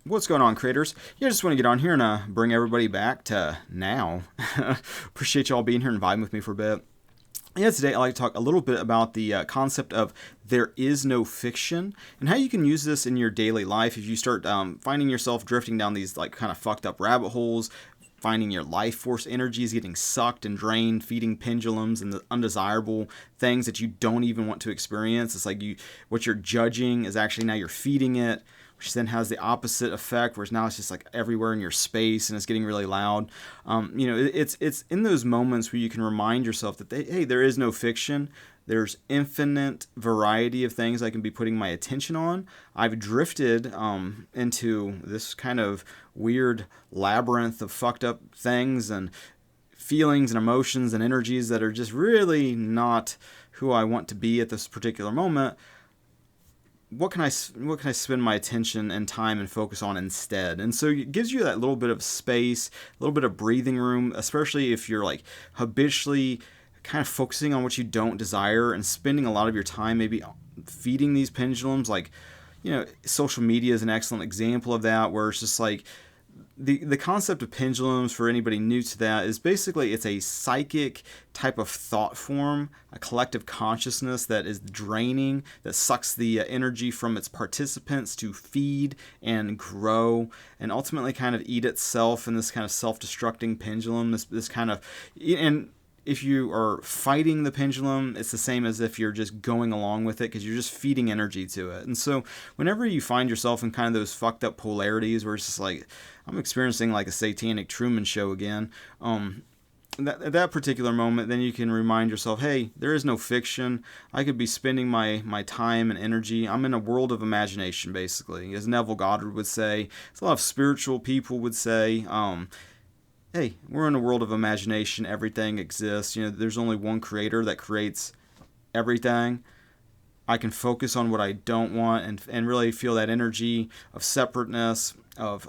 What's going on, creators? Yeah, I just want to get on here and bring everybody back to now. Appreciate y'all being here and vibing with me for a bit. Yeah, today I'd like to talk a little bit about the concept of there is no fiction and how you can use this in your daily life if you start finding yourself drifting down these like kind of fucked up rabbit holes, finding your life force energies getting sucked and drained, feeding pendulums and the undesirable things that you don't even want to experience. It's like what you're judging is actually now you're feeding it, which then has the opposite effect, whereas now it's just like everywhere in your space and it's getting really loud. It's in those moments where you can remind yourself that, hey, there is no fiction. There's infinite variety of things I can be putting my attention on. I've drifted into this kind of weird labyrinth of fucked up things and feelings and emotions and energies that are just really not who I want to be at this particular moment. What can I spend my attention and time and focus on instead? And so it gives you that little bit of space, a little bit of breathing room, especially if you're like habitually kind of focusing on what you don't desire and spending a lot of your time maybe feeding these pendulums. Like, social media is an excellent example of that, where it's just like the concept of pendulums, for anybody new to that, is basically it's a psychic type of thought form, a collective consciousness that is draining, that sucks the energy from its participants to feed and grow and ultimately kind of eat itself in this kind of self-destructing pendulum, this kind of, and if you are fighting the pendulum, it's the same as if you're just going along with it, because you're just feeding energy to it. And so whenever you find yourself in kind of those fucked up polarities where it's just like, I'm experiencing like a satanic Truman Show again, at that particular moment, then you can remind yourself, hey, there is no fiction. I could be spending my time and energy. I'm in a world of imagination, basically. As Neville Goddard would say, as a lot of spiritual people would say, hey, we're in a world of imagination. Everything exists. There's only one creator that creates everything. I can focus on what I don't want and really feel that energy of separateness, of,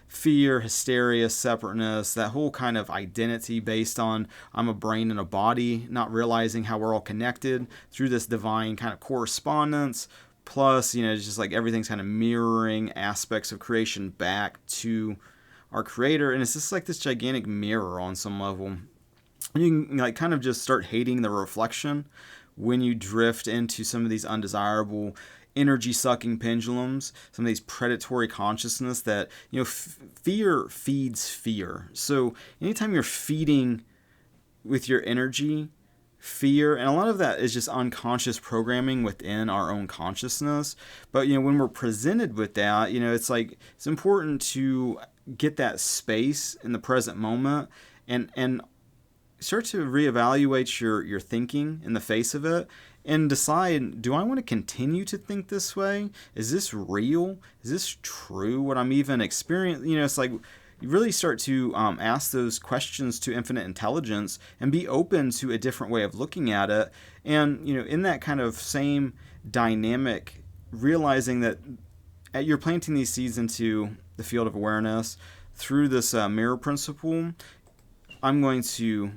fear, hysteria, separateness, that whole kind of identity based on I'm a brain and a body, not realizing how we're all connected through this divine kind of correspondence. Plus, it's just like everything's kind of mirroring aspects of creation back to our creator, and it's just like this gigantic mirror on some level. And you can like kind of just start hating the reflection when you drift into some of these undesirable energy sucking pendulums, some of these predatory consciousness that, fear feeds fear. So anytime you're feeding with your energy fear, and a lot of that is just unconscious programming within our own consciousness, but when we're presented with that, it's like it's important to get that space in the present moment and start to reevaluate your thinking in the face of it and decide, do I want to continue to think this way? Is this real? Is this true? What I'm even experiencing? It's like you really start to ask those questions to infinite intelligence and be open to a different way of looking at it. And, in that kind of same dynamic, realizing that you're planting these seeds into the field of awareness through this mirror principle, I'm going to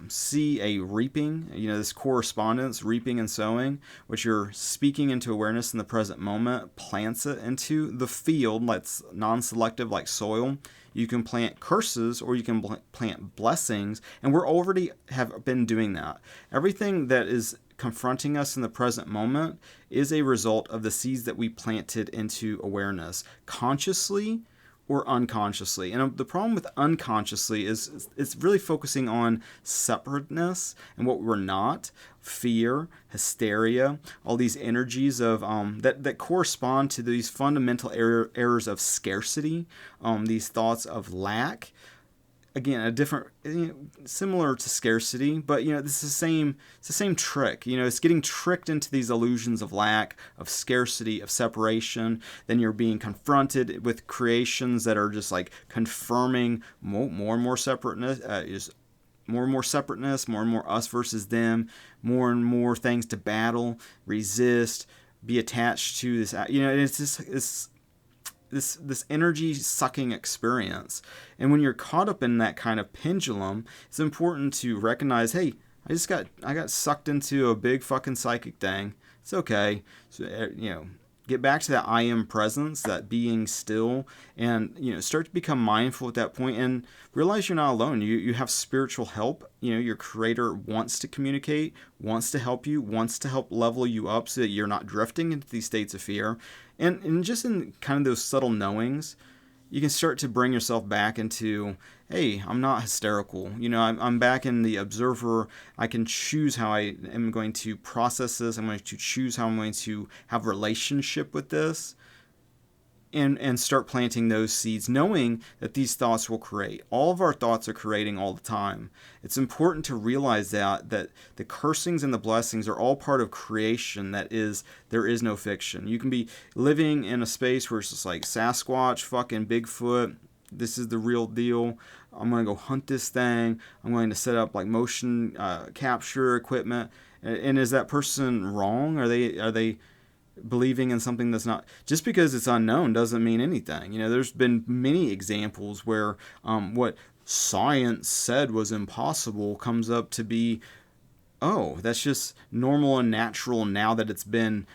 see a reaping, this correspondence, reaping and sowing, which you're speaking into awareness in the present moment, plants it into the field that's non-selective like soil. You can plant curses or you can plant blessings, and we're already have been doing that. Everything that is confronting us in the present moment is a result of the seeds that we planted into awareness, consciously or unconsciously. And the problem with unconsciously is it's really focusing on separateness and what we're not, fear, hysteria, all these energies of that correspond to these fundamental errors of scarcity, these thoughts of lack. Again, a different, similar to scarcity, but it's the same trick. It's getting tricked into these illusions of lack, of scarcity, of separation. Then you're being confronted with creations that are just like confirming more and more separateness, more and more separateness, more and more us versus them, more and more things to battle, resist, be attached to this. It's just this energy sucking experience. And when you're caught up in that kind of pendulum, it's important to recognize, hey, I got sucked into a big fucking psychic thing. It's okay. So, get back to that I am presence, that being still, and start to become mindful at that point and realize you're not alone. You have spiritual help. Your creator wants to communicate, wants to help you, wants to help level you up so that you're not drifting into these states of fear. And just in kind of those subtle knowings, you can start to bring yourself back into, hey, I'm not hysterical. I'm back in the observer. I can choose how I am going to process this. I'm going to choose how I'm going to have a relationship with this. And start planting those seeds, knowing that these thoughts will create. All of our thoughts are creating all the time. It's important to realize that the cursings and the blessings are all part of creation. There is no fiction. You can be living in a space where it's just like Sasquatch, fucking Bigfoot. This is the real deal. I'm going to go hunt this thing. I'm going to set up like motion capture equipment. And is that person wrong? Are they believing in something that's not, just because it's unknown doesn't mean anything. There's been many examples where what science said was impossible comes up to be, oh, that's just normal and natural now that it's been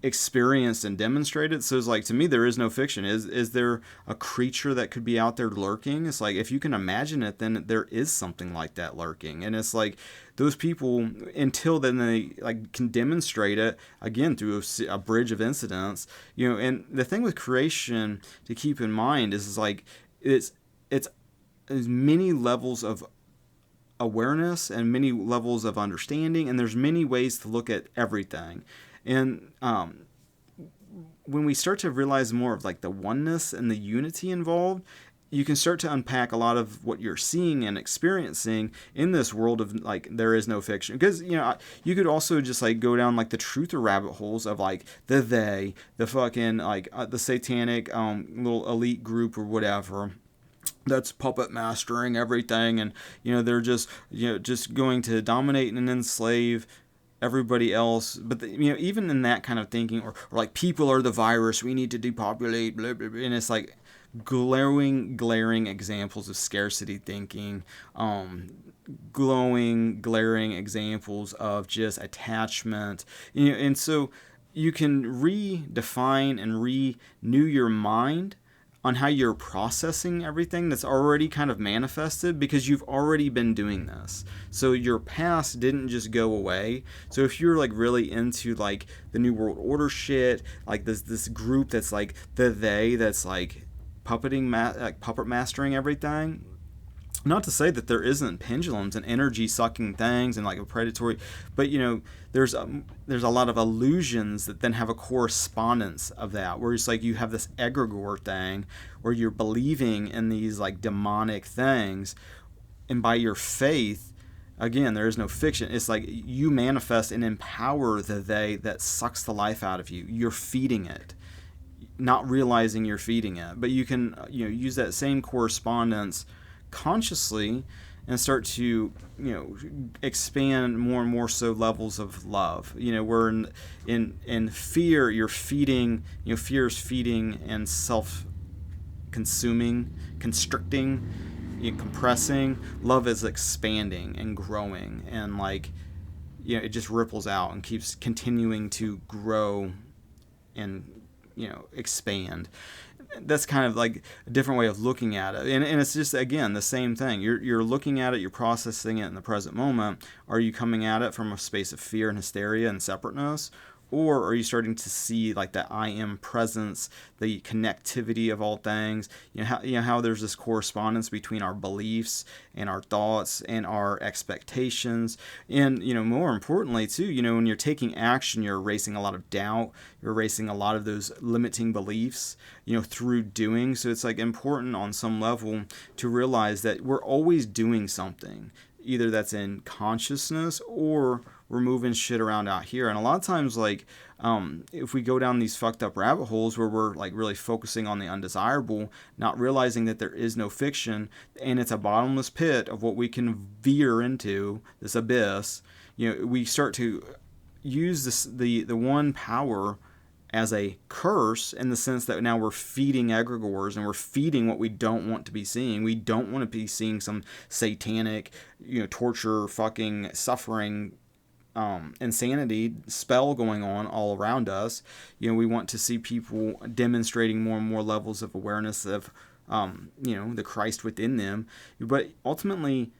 experienced and demonstrated. So it's like, to me, there is no fiction. Is there a creature that could be out there lurking? It's like, if you can imagine it, then there is something like that lurking. And it's like, those people, until then, they like can demonstrate it again through a bridge of incidents. And the thing with creation to keep in mind is like, it's many levels of awareness and many levels of understanding, and there's many ways to look at everything. And when we start to realize more of like the oneness and the unity involved, you can start to unpack a lot of what you're seeing and experiencing in this world of like, there is no fiction. Because you could also just like go down like the truther rabbit holes of like the fucking like the satanic little elite group or whatever that's puppet mastering everything, and they're just just going to dominate and enslave everybody else. But even in that kind of thinking, or like, people are the virus, we need to depopulate, blah, blah, blah. And it's like glaring examples of scarcity thinking, glaring examples of just attachment. And so you can redefine and renew your mind on how you're processing everything that's already kind of manifested, because you've already been doing this. So your past didn't just go away. So if you're like really into like the New World Order shit, like this group that's like that's like puppet mastering everything. Not to say that there isn't pendulums and energy sucking things and like a predatory, but there's a lot of illusions that then have a correspondence of that, where it's like you have this egregore thing where you're believing in these like demonic things, and by your faith, again, there is no fiction. It's like you manifest and empower the that sucks the life out of you. You're feeding it, not realizing you're feeding it. But you can use that same correspondence consciously and start to expand more and more so levels of love. Where in fear, you're feeding, fear is feeding and self-consuming, constricting, compressing. Love is expanding and growing, and like it just ripples out and keeps continuing to grow and expand. That's kind of like a different way of looking at it. And it's just, again, the same thing. You're looking at it, you're processing it in the present moment. Are you coming at it from a space of fear and hysteria and separateness? Or are you starting to see like that I am presence, the connectivity of all things? How there's this correspondence between our beliefs and our thoughts and our expectations. And, more importantly too, when you're taking action, you're erasing a lot of doubt. You're erasing a lot of those limiting beliefs, through doing. So it's like important on some level to realize that we're always doing something, either that's in consciousness or we're moving shit around out here. And a lot of times, like, if we go down these fucked up rabbit holes where we're like really focusing on the undesirable, not realizing that there is no fiction, and it's a bottomless pit of what we can veer into, this abyss, we start to use the one power as a curse, in the sense that now we're feeding egregores and we're feeding what we don't want to be seeing. We don't want to be seeing some satanic, torture, fucking suffering insanity spell going on all around us. We want to see people demonstrating more and more levels of awareness of, the Christ within them. But ultimately,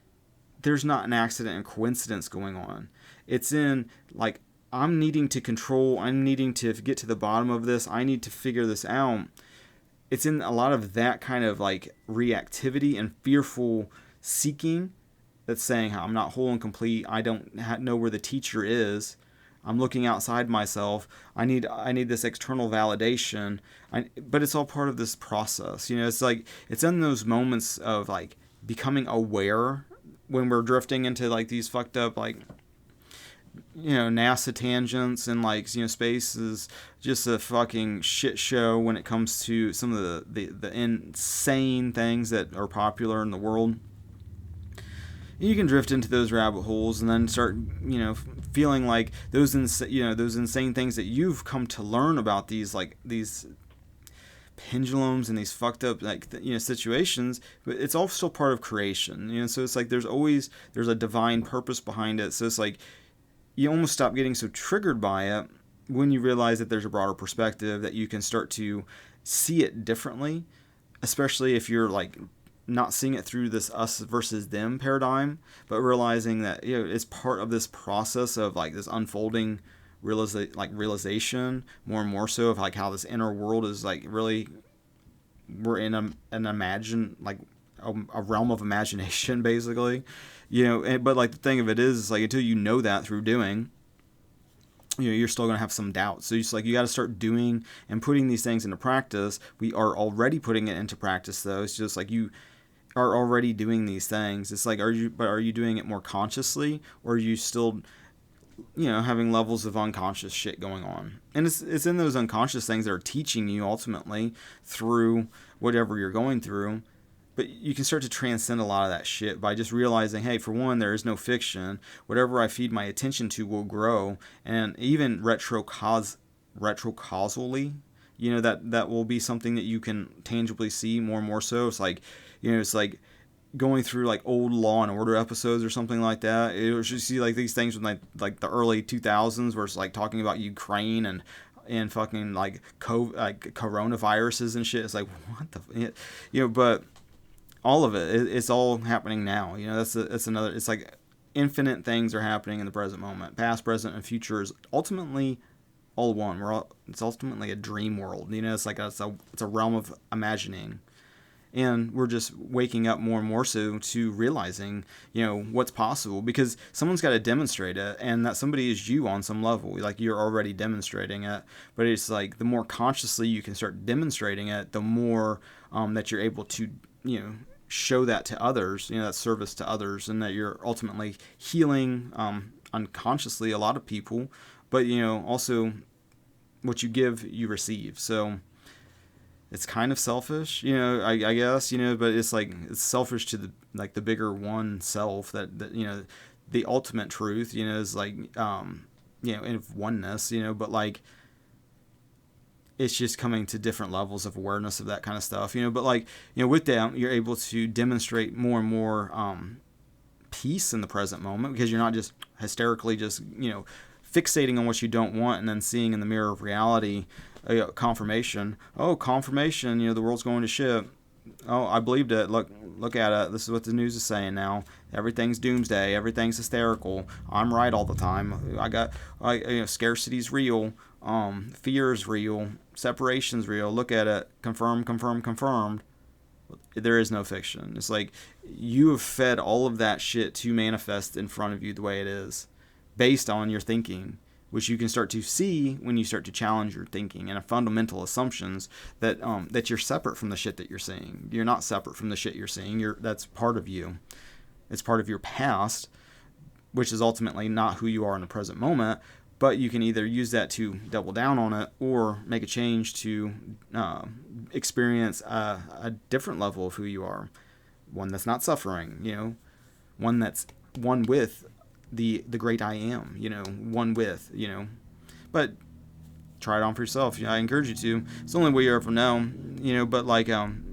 there's not an accident and coincidence going on. It's in, like, I'm needing to control, I'm needing to get to the bottom of this, I need to figure this out. It's in a lot of that kind of, like, reactivity and fearful seeking that's saying, I'm not whole and complete, I don't know where the teacher is, I'm looking outside myself, I need this external validation. But it's all part of this process. It's like, it's in those moments of, like, becoming aware when we're drifting into, like, these fucked up, like, NASA tangents, and, like, space is just a fucking shit show when it comes to some of the insane things that are popular in the world. You can drift into those rabbit holes and then start, feeling like those insane things that you've come to learn about these pendulums and these fucked up, like, situations. But it's all still part of creation. So it's like there's a divine purpose behind it. So it's like you almost stop getting so triggered by it when you realize that there's a broader perspective, that you can start to see it differently, especially if you're, like, not seeing it through this us versus them paradigm, but realizing that it's part of this process of, like, this unfolding realization, more and more so, of, like, how this inner world is, like, really, we're in a realm of imagination, basically. But, like, the thing of it is, like, until you know that through doing, you're still going to have some doubts. So it's like, you got to start doing and putting these things into practice. We are already putting it into practice, though. It's just like, you are already doing these things. It's like, are you doing it more consciously, or are you still, having levels of unconscious shit going on? And it's in those unconscious things that are teaching you ultimately through whatever you're going through. But you can start to transcend a lot of that shit by just realizing, hey, for one, there is no fiction. Whatever I feed my attention to will grow. And even retrocausally, that will be something that you can tangibly see more and more so. It's like, it's like going through, like, old Law and Order episodes or something like that. It was just, see, like, these things from, like the early 2000s, where it's, like, talking about Ukraine and fucking, like, coronaviruses and shit. It's like, what the, but all of it's all happening now. That's another. It's like infinite things are happening in the present moment. Past, present, and future is ultimately all one. It's ultimately a dream world. It's like it's a realm of imagining, and we're just waking up more and more so to realizing what's possible, because someone's got to demonstrate it, and that somebody is you on some level. Like, you're already demonstrating it, but it's like the more consciously you can start demonstrating it, the more that you're able to show that to others, that service to others, and that you're ultimately healing unconsciously a lot of people. But also, what you give, you receive. So it's kind of selfish, I guess, but it's like, it's selfish to the bigger one self, that the ultimate truth, is like, in oneness, but, like, it's just coming to different levels of awareness of that kind of stuff, but, like, with that, you're able to demonstrate more and more peace in the present moment, because you're not just hysterically just, fixating on what you don't want, and then seeing in the mirror of reality confirmation. Oh, confirmation, the world's going to shit. Oh, I believed it. Look at it. This is what the news is saying now. Everything's doomsday. Everything's hysterical. I'm right all the time. Scarcity's real. Fear is real. Separation's real. Look at it. Confirmed. There is no fiction. It's like, you have fed all of that shit to manifest in front of you the way it is, based on your thinking, which you can start to see when you start to challenge your thinking and fundamental assumptions that that you're separate from the shit that you're seeing. You're not separate from the shit you're seeing. That's part of you. It's part of your past, which is ultimately not who you are in the present moment. But you can either use that to double down on it, or make a change to experience a different level of who you are, one that's not suffering. One that's one with the great I am, one with, but try it on for yourself. I encourage you to. It's the only way you ever know, but, like,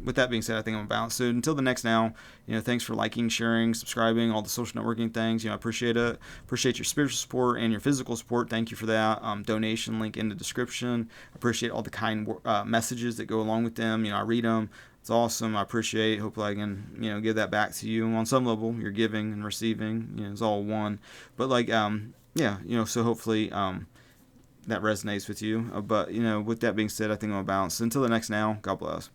with that being said, I think I'm balanced. So until the next now, thanks for liking, sharing, subscribing, all the social networking things. I appreciate it. Appreciate your spiritual support and your physical support. Thank you for that. Donation link in the description. Appreciate all the kind messages that go along with them. I read them. It's awesome. I appreciate. Hopefully I can, give that back to you on some level. You're giving and receiving. It's all one. But so hopefully that resonates with you. But with that being said, I think I'm balanced. Until the next now, God bless.